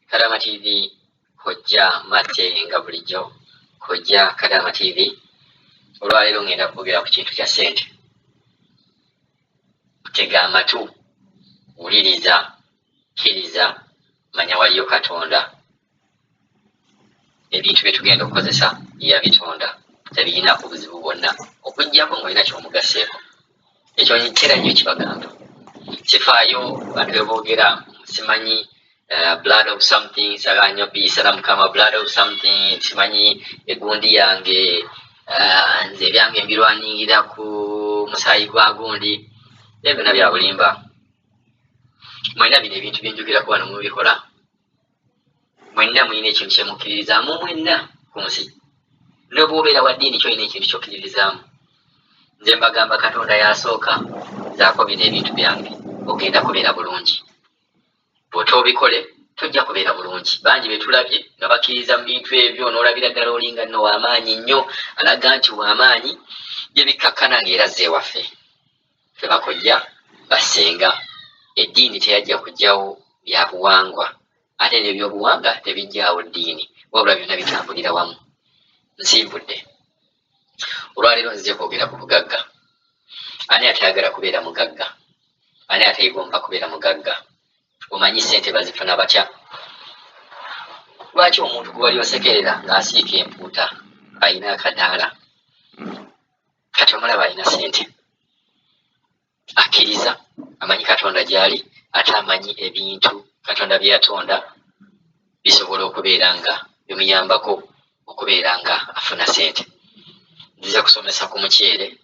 Kadama TV hojja mate nga bulijjo hojja Kadama TV olwaleero ngenda kwogera ku kintu kya ssente. Tega amatu, wuliriza, kkiriza, manya waliyo Katonda. Ebintu bye tugenda okukozesa yabitonda, tebirina obuzibu bwonna okuggyako ng'olina ky'omugaseeko. Ekyo nkera nnyo kibagamba. Sifaayo bantu be boogera simanyi blood of something, sagala nnyo biyisala Mukama, blood of something, simanyi egundi yange, nze ebyange mbirwanirira ku musaayi gwa gundi. Ebyo byonna bya bulimba. Mwenna bino ebintu bye njogeraku wano mubikola. Mwenna mulina ekintu kye mukkirizaamu mwenna ku nsi. Ne bw'obeera wa ddiini ky'olina ekintu ky'okkiririzaamu. Nze mbagamba Katonda y'asooka, zaako bino ebintu byange, ogenda kubeera bulungi. Bw'otoobikole tojja kubeera bulungi. Bangi be tulabye nga bakkiriza mu bintu ebyo, n'olabira ddala olinga nno w'amaanyi nnyo, alaga nti w'amaanyi, bye bikkakkana ng'era zze waffe. Ffe bakojja bassenga. Eddiini teyajja kuggyawo bya buwangwa, ate n'ebyobuwangwa tebijjaawo ddiini, wabula byonna bitambulira wamu. Nsimbudde. Olwaleero nzize kwogera ku bugagga. Ani atayagala kubeera mugagga? Ani atayegomba kubeera mugagga? Omanyi ssente bazifuna batya? Lwaki omuntu gwe wali osekerera ng'asiika empuuta alina akadaala, kati omulaba alina ssente? Akkiriza, amanyi Katonda gy'ali, ate amanyi ebintu Katonda bye yatonda bisobola okubeera nga bimuyambako okubeera nga afuna ssente. Nziza kusomesa ku muceere,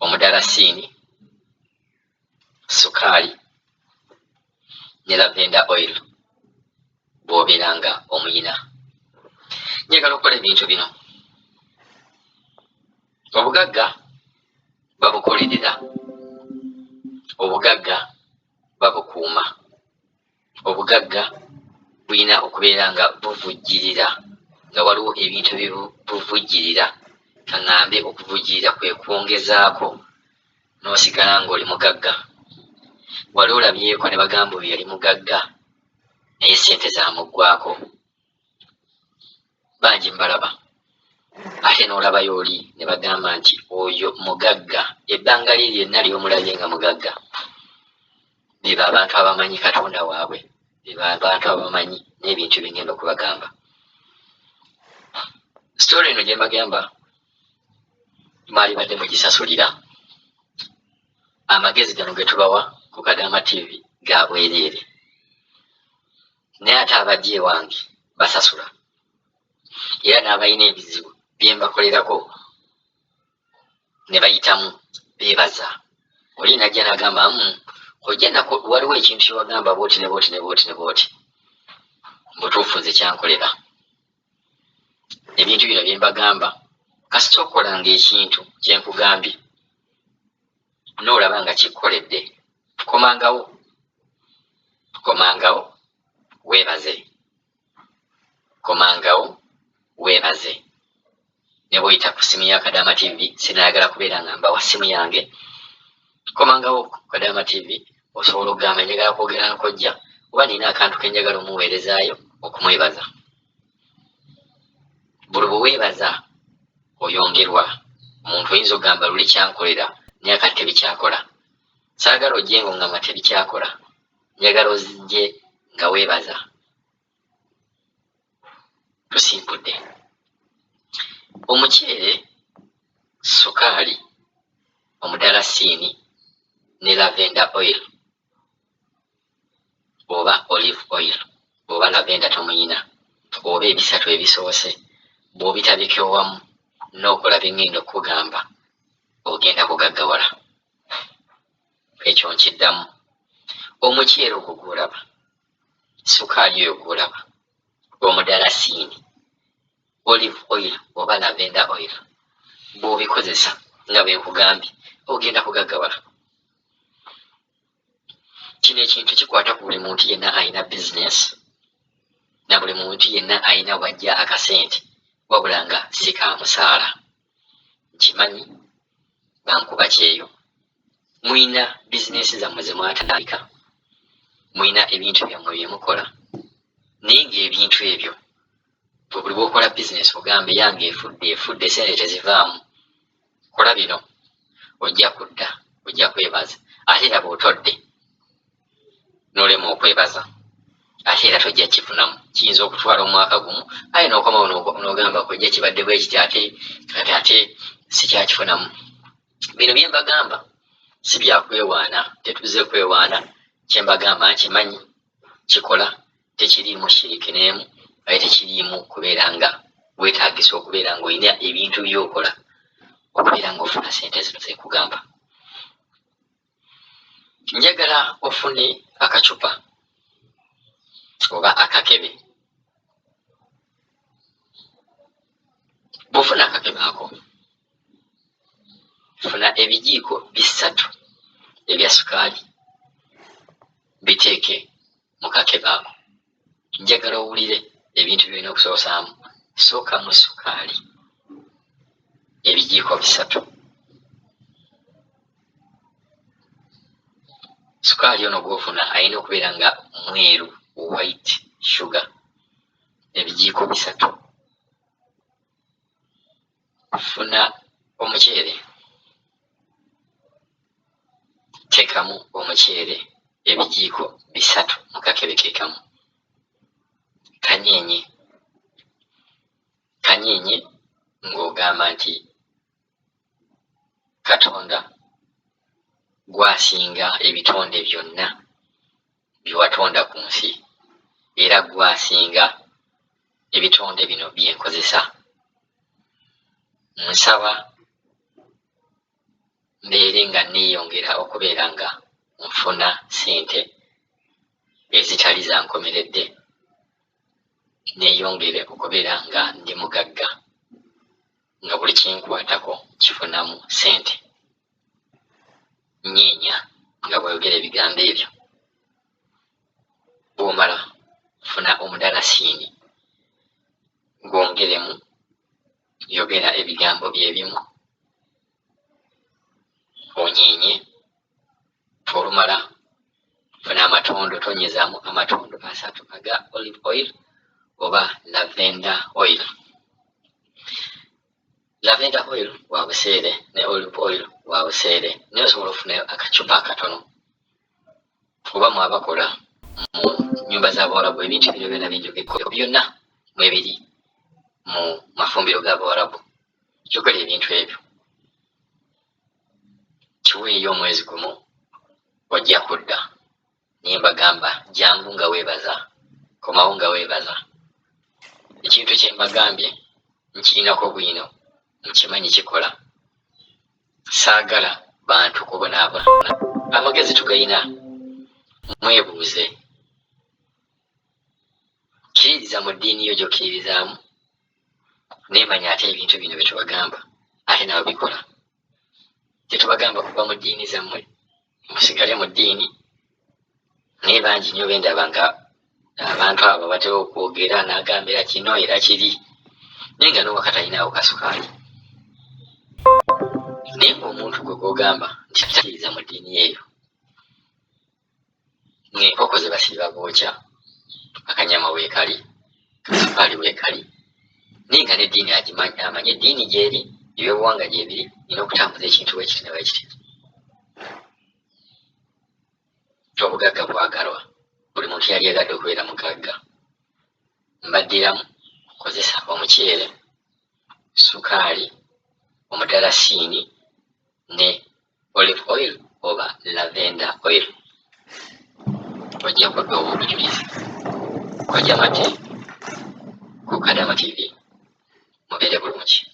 omudalasini, sukaali ne lavender oil bw'obeera nga omuyina. Njagala okukola ebintu bino. Obugagga babukolerera, obugagga babukuuma, obugagga bulina okubeera nga buvujjirira, nga waliwo ebintu bye buvujjirira. Kaŋŋambe okuvujjirira kwe kwongezaako n'osigala ng'oli mugagga. Wali olabyeko ne bagamba oyo yali mugagga naye ssente zaamuggwaako. Bangi mbalaba. Ate n'olabayo oli ne bagamba nti oyo mugagga. Ebbanga lye lyonna ly'omulabye nga mugagga, beba abantu abamanyi Katonda waabwe, beba abantu abamanyi n'ebintu bye ngenda okubagamba. Sitole eno gye mbagamba mwali badde mugisasulira. Amagezi gano ge tubawa ku Kadama TV ga bwereere, naye ate abajja ewange basasula. Era n'abalina ebizibu bye mbakolerako ne bayitamu beebaza. Oli najja n'agamba ojja nako waliwo ekintu kye wagamba bw'oti ne bw'oti ne bw'oti ne bw'oti. Mutuufu nze kyankolera. Ebintu bino bye mbagamba kasita okolanga ekintu kye nkugambye n'olaba nga kikkoledde, komangawo, komangawo weebaze, komangawo weebaze. Ne bw'oyita ku ssimu ya Kadama TV, sinaayagala kubeera nga mbawa ssimu yange. Komangawo ku Kadama TV osobola okugamba njagala kwogera nkojja, oba nina akantu ke njagala omuweerezaayo, okumwebaza. Buli bwe weebaza oyongerwa. Omuntu oyinza okugamba luli kyankolera naye kati tebikyakola. Saagala ojje ng'ongamba tebikyakola, njagala ozijje nga weebaza. Tusimpudde. Omuceere, sukaali, omudalasini ne lavender oil oba olive oil oba lavender tomuyina, oba ebisatu ebisoose, bw'obitabika wamu n'okola bye ngenda okugamba, ogenda kugaggawala. Ekyo nkiddamu. Omuceere ogwo gw'olaba, sukaali oyo gw'olaba, omudalasini, olive oil oba lavender oil, bw'obikozesa nga bwe nkugambye ogenda kugaggawala. Kino ekintu kikwata ku buli muntu yenna alina bizinesi, na buli muntu yenna alina wajja akasente, wabula nga si ka musaala. Nkimanyi, bankuba kyeyo. Muyina bizinesi zammwe ze mwatandika, muyina ebintu byammwe bye mukola, naye ng'ebintu ebyo buli bwokola bizinesi ogambe yange efudde sente tezivaamu, kola bino ojja kudda, ojja kwebaza. Ate era bw'otodde n'olema okwebaza, ate era tojja kifunamu. Kiyinza okutwala omwaka gumu, aye n'okomawo n'ogamba kojja kibadde bwe kiti ate sikyakifunamu. Bino bye mbagamba si byakwewaana, tetuze kwewaana. Kye mbagamba nkimanyi, kikola, tekiriimu shiriki n'emu, aye tekiriimu kubeera nga weetaagisa okubeera ng'olina ebintu by'okola okubeera ng'ofuna sente zino zekugamba. Njagala ofune akacupa oba akakebe. Bw'ofuna akakebe ako, funa ebijiiko 3 ebya sukaali, biteeke mu kakebe ako. Njagala owulire ebintu byolina okusoosaamu. Sookamu sukaali ebijiiko 3. Sukaali ono gw'ofuna alina okubeera nga mweru, white sugar, ebijiiko 3. Funa omuceere, teekamu omuceere ebijiiko 3 mu kakebe keekamu. Kanyenye ng'ogamba nti Katonda gwasinga ebitonde byonna bye-watonda ku nsi, era gwasinga ebitonde bino byenkozesa. Nsaba mbeere nga neeyongera okubeera nga nfuna sente ezitali zankomeredde, neeyongere okubeera nga ndi mugagga, nga buli kinkwatako kifunamu sente. Nyeenya nga bw'ayogera ebigambo ebyo. Bw'omala funa omudarasiini gwongeremu, yogera ebigambo byebimu, onyeenye. Olumala funa amatondo, tonyezaamu amatondo 3 aga olive oil oba lavender oil. Lavender oil wa buseere ne olive oil wa buseere, naye osobola okufunayo akacupa akatono. Oba mwabakola mu nnyumba z'Abawarabu, ebintu bino byonna byenjogedde byonna mwebiri mu mafumbiro g'Abawarabu. Yogera ebintu ebyo, kiweeyo omwezi gumu, wajja kudda. Naye mbagamba jangu nga weebaza, komawo nga weebaza. Ekintu kye mbagambye nkirinako bwino, nkimanyi kikola. Saagala bantu kubonaabona. Amagezi tugalina, mwebuuze.Kkiririza mu ddiini yo gy'okkiririzaamu, neemanya ate ebintu bino bye tubagamba ate nabo bikola. Tetubagamba kuva mu ddiini zammwe, musigale mu ddiini. Naye bangi nnyo bendaba nga abantu abo batera okwogera n'agambira kino era kiri, naye nga n'owaka talinaawo kasukaali. Naye ng'omuntu gwe gw'ogamba nti takkiriza mu ddiini eyo, ng'enkoko ze basiiba bookya, akanyama weekali, kasukaali weekali, naye nga n'eddiini agimanyi, amanye eddiini gy'eri, ebyobuwanga gyebiri, nina okutambuza ekintu bwekiti ne bwekiti. Obugagga bwagalwa, buli muntu yali agadde okubeera mugagga. Mbaddiramu kozesa omuceere, sukaali, omudarasiini ne olive oil oba lavender oil. Ojja kudda obujulizi. Kwajja mate ku Kadama TV. Mubeere bulungi.